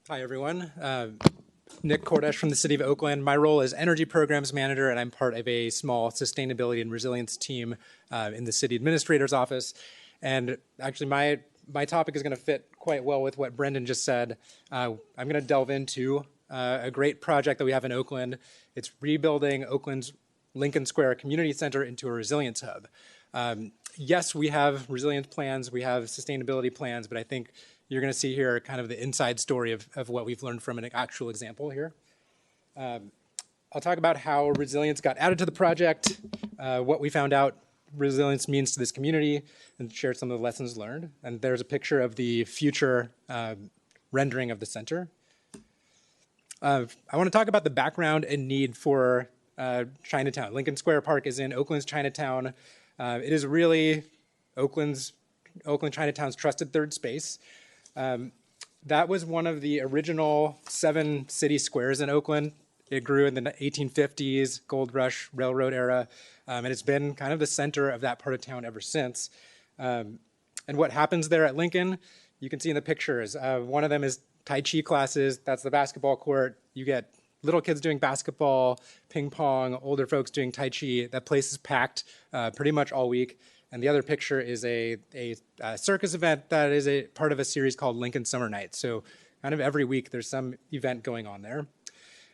Hi, everyone. Nick Cordesh from the city of Oakland. My role is energy programs manager, and I'm part of a small sustainability and resilience team in the city administrator's office. And actually, my topic is going to fit quite well with what Brendan just said. I'm going to delve into a great project that we have in Oakland. It's rebuilding Oakland's Lincoln Square Community Center into a resilience hub. Yes, we have resilience plans, we have sustainability plans, but I think you're going to see here kind of the inside story of what we've learned from an actual example here. I'll talk about how resilience got added to the project, what we found out resilience means to this community, and share some of the lessons learned. And there's a picture of the future rendering of the center. I want to talk about the background and need for Chinatown. Lincoln Square Park is in Oakland's Chinatown. It is really Oakland Chinatown's trusted third space. That was one of the original 7 city squares in Oakland. It grew in the 1850s, Gold Rush Railroad era, and it's been kind of the center of that part of town ever since. And what happens there at Lincoln, you can see in the pictures. One of them is Tai Chi classes. That's the basketball court. You get little kids doing basketball, ping pong, older folks doing Tai Chi. That place is packed pretty much all week. And the other picture is a circus event that is a part of a series called Lincoln Summer Nights. So kind of every week there's some event going on there.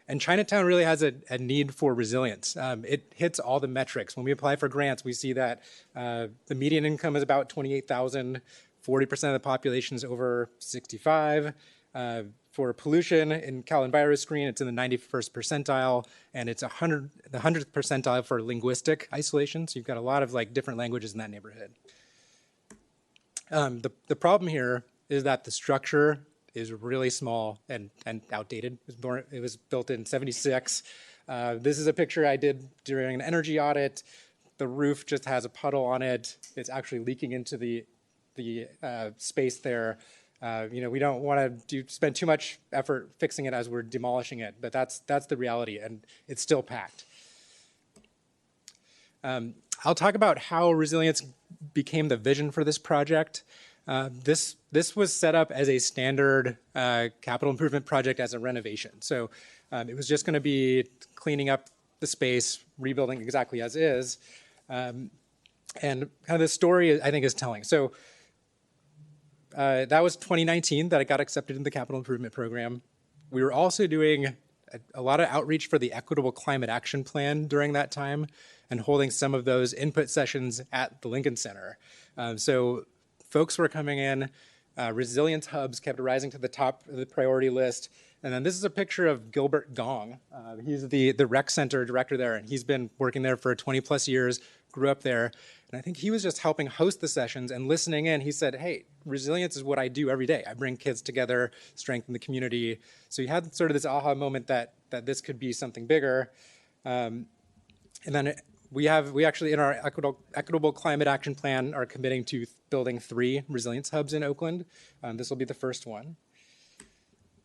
And Chinatown really has a need for resilience. It hits all the metrics. When we apply for grants, we see that the median income is about $28,000, 40% of the population is over 65. For pollution in Cal EnviroScreen, it's in the 91st percentile, and it's the 100th percentile for linguistic isolation. So you've got a lot of different languages in that neighborhood. The problem here is that the structure is really small and outdated. It was built in '76. This is a picture I did during an energy audit. The roof just has a puddle on it. It's actually leaking into the space there. We don't want to spend too much effort fixing it as we're demolishing it, but that's the reality, and it's still packed. I'll talk about how resilience became the vision for this project. This was set up as a standard capital improvement project as a renovation. So it was just going to be cleaning up the space, rebuilding exactly as is. And kind of the story, I think, is telling. So that was 2019 that it got accepted in the capital improvement program. We were also doing a lot of outreach for the Equitable Climate Action Plan during that time and holding some of those input sessions at the Lincoln Center. So folks were coming in, resilience hubs kept rising to the top of the priority list. And then this is a picture of Gilbert Gong. He's the rec center director there, and he's been working there for 20 plus years, grew up there. And I think he was just helping host the sessions and listening in. He said, hey, resilience is what I do every day. I bring kids together, strengthen the community. So he had sort of this aha moment that this could be something bigger. And then we actually, in our Equitable Climate Action Plan, are committing to building 3 resilience hubs in Oakland. This will be the first one.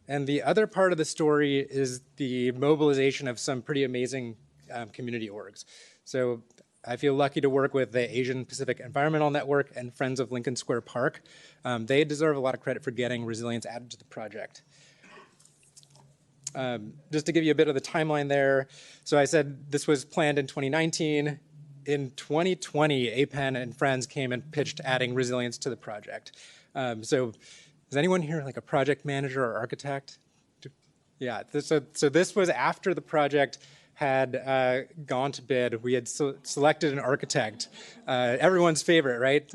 And the other part of the story is the mobilization of some pretty amazing community orgs. So I feel lucky to work with the Asian Pacific Environmental Network and Friends of Lincoln Square Park. They deserve a lot of credit for getting resilience added to the project. Just to give you a bit of the timeline there. So I said this was planned in 2019. In 2020, APEN and Friends came and pitched adding resilience to the project. So is anyone here like a project manager or architect? Yeah, so this was after the project had gone to bid. We had selected an architect, everyone's favorite, right?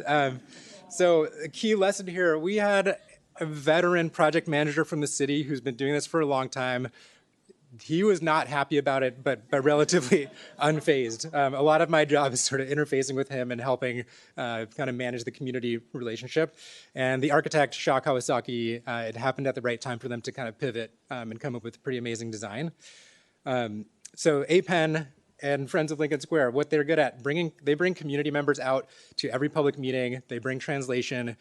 So a key lesson here, we had a veteran project manager from the city who's been doing this for a long time. He was not happy about it, but relatively unfazed. A lot of my job is sort of interfacing with him and helping kind of manage the community relationship. And the architect, Sha Kawasaki, it happened at the right time for them to kind of pivot and come up with a pretty amazing design. So APEN and Friends of Lincoln Square, what they're good at, they bring community members out to every public meeting. They bring translation.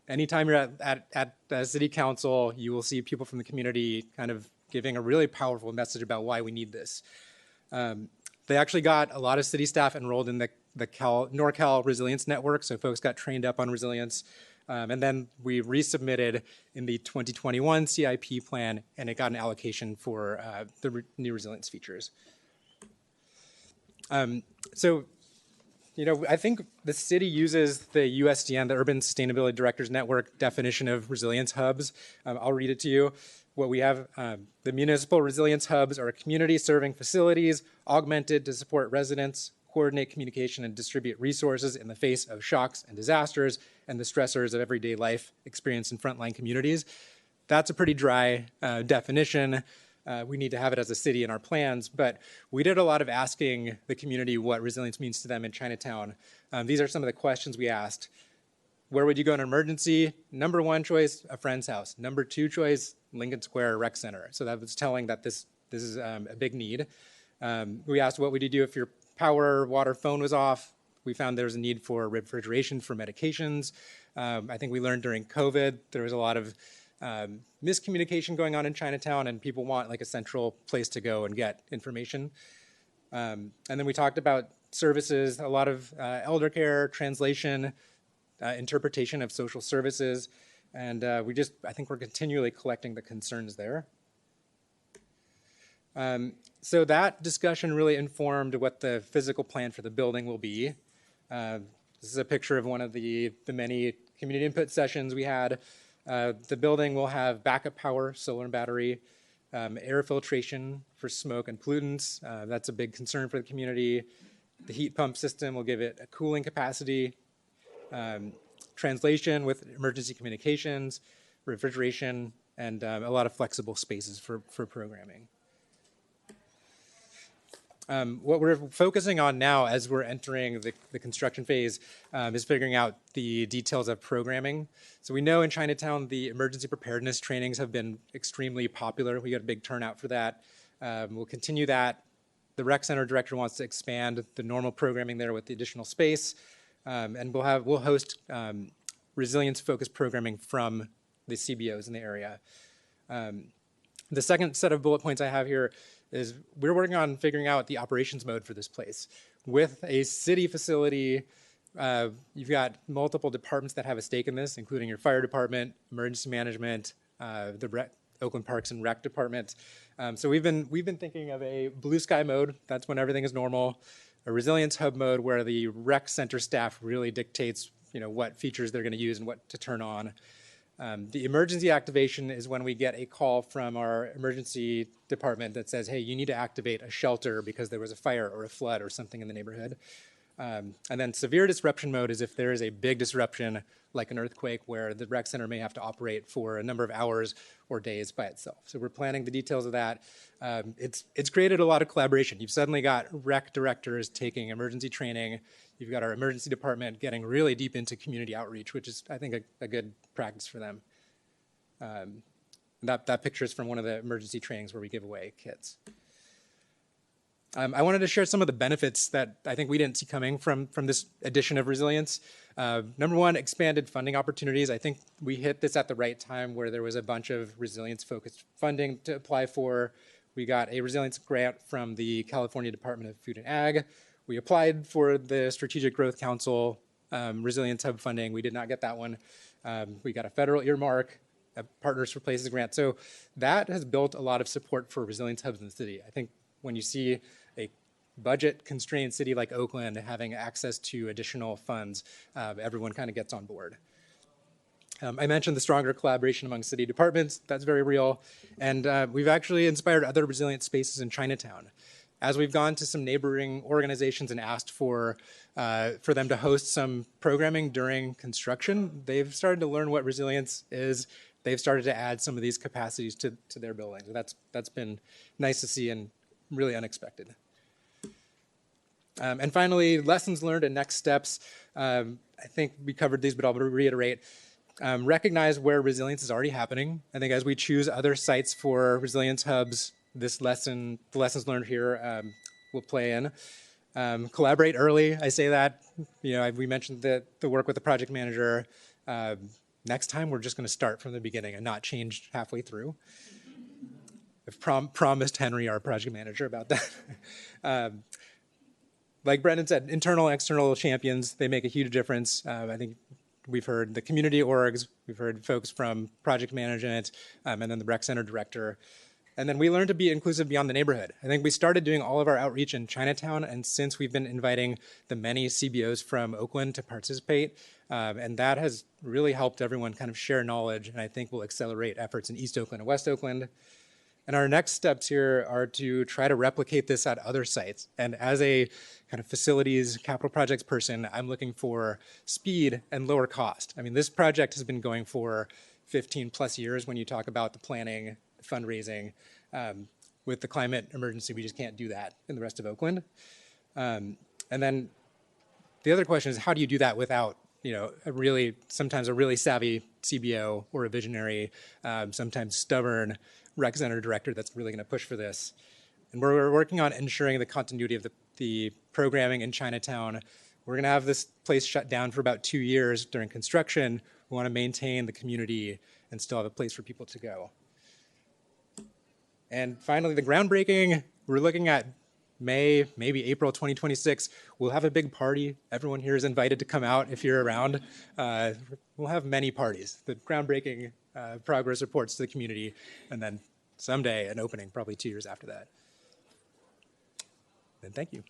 Anytime you're at city council, you will see people from the community kind of giving a really powerful message about why we need this. They actually got a lot of city staff enrolled in the NorCal Resilience Network, so folks got trained up on resilience. And then we resubmitted in the 2021 CIP plan, and it got an allocation for the new resilience features. So, I think the city uses the USDN, the Urban Sustainability Directors Network definition of resilience hubs. I'll read it to you. What we have, the municipal resilience hubs are community-serving facilities augmented to support residents, coordinate communication, and distribute resources in the face of shocks and disasters and the stressors of everyday life experienced in frontline communities. That's a pretty dry definition. We need to have it as a city in our plans, but we did a lot of asking the community what resilience means to them in Chinatown. These are some of the questions we asked. Where would you go in an emergency? Number one choice, a friend's house. Number two choice, Lincoln Square Rec Center. So that was telling that this is a big need. We asked what would you do if your power, water, phone was off. We found there was a need for refrigeration for medications. I think we learned during COVID there was a lot of miscommunication going on in Chinatown, and people want like a central place to go and get information. And then we talked about services, a lot of elder care, translation, interpretation of social services, and I think we're continually collecting the concerns there. So that discussion really informed what the physical plan for the building will be. This is a picture of one of the many community input sessions we had. The building will have backup power, solar and battery, air filtration for smoke and pollutants. That's a big concern for the community. The heat pump system will give it a cooling capacity, translation with emergency communications, refrigeration, and a lot of flexible spaces for programming. What we're focusing on now as we're entering the construction phase is figuring out the details of programming. So we know in Chinatown the emergency preparedness trainings have been extremely popular. We got a big turnout for that. We'll continue that. The rec center director wants to expand the normal programming there with the additional space, and we'll host resilience-focused programming from the CBOs in the area. The second set of bullet points I have here is we're working on figuring out the operations mode for this place. With a city facility, you've got multiple departments that have a stake in this, including your fire department, emergency management, the Oakland Parks and Rec department. So we've been thinking of a blue sky mode. That's when everything is normal. A resilience hub mode where the rec center staff really dictates, what features they're going to use and what to turn on. The emergency activation is when we get a call from our emergency department that says, hey, you need to activate a shelter because there was a fire or a flood or something in the neighborhood. And then severe disruption mode is if there is a big disruption, like an earthquake, where the rec center may have to operate for a number of hours or days by itself. So we're planning the details of that. It's created a lot of collaboration. You've suddenly got rec directors taking emergency training. You've got our emergency department getting really deep into community outreach, which is, I think, a good practice for them. That picture is from one of the emergency trainings where we give away kits. I wanted to share some of the benefits that I think we didn't see coming from this edition of resilience. Number one, expanded funding opportunities. I think we hit this at the right time where there was a bunch of resilience-focused funding to apply for. We got a resilience grant from the California Department of Food and Ag. We applied for the Strategic Growth Council Resilience Hub funding. We did not get that one. We got a federal earmark, a Partners for Places grant. So that has built a lot of support for resilience hubs in the city. I think when you see a budget-constrained city like Oakland having access to additional funds, everyone kind of gets on board. I mentioned the stronger collaboration among city departments. That's very real. And we've actually inspired other resilient spaces in Chinatown. As we've gone to some neighboring organizations and asked for them to host some programming during construction, they've started to learn what resilience is. They've started to add some of these capacities to their buildings. That's been nice to see and really unexpected. And finally, lessons learned and next steps. I think we covered these, but I'll reiterate. Recognize where resilience is already happening. I think as we choose other sites for resilience hubs, the lessons learned here will play in. Collaborate early, I say that. We mentioned the work with the project manager. Next time, we're just going to start from the beginning and not change halfway through. I've promised Henry, our project manager, about that. Like Brendan said, internal and external champions, they make a huge difference. I think we've heard the community orgs, we've heard folks from project management, and then the rec center director. And then we learned to be inclusive beyond the neighborhood. I think we started doing all of our outreach in Chinatown, and since we've been inviting the many CBOs from Oakland to participate, and that has really helped everyone kind of share knowledge, and I think will accelerate efforts in East Oakland and West Oakland. And our next steps here are to try to replicate this at other sites. And as a kind of facilities capital projects person, I'm looking for speed and lower cost. I mean, this project has been going for 15 plus years when you talk about the planning, fundraising. With the climate emergency, we just can't do that in the rest of Oakland. And then the other question is, how do you do that without, sometimes a really savvy CBO or a visionary, sometimes stubborn rec center director that's really going to push for this? And we're working on ensuring the continuity of the programming in Chinatown. We're going to have this place shut down for about 2 years during construction. We want to maintain the community and still have a place for people to go. And finally, the groundbreaking, we're looking at May, maybe April 2026. We'll have a big party. Everyone here is invited to come out if you're around. We'll have many parties. The groundbreaking progress reports to the community, and then someday an opening, probably 2 years after that. And thank you.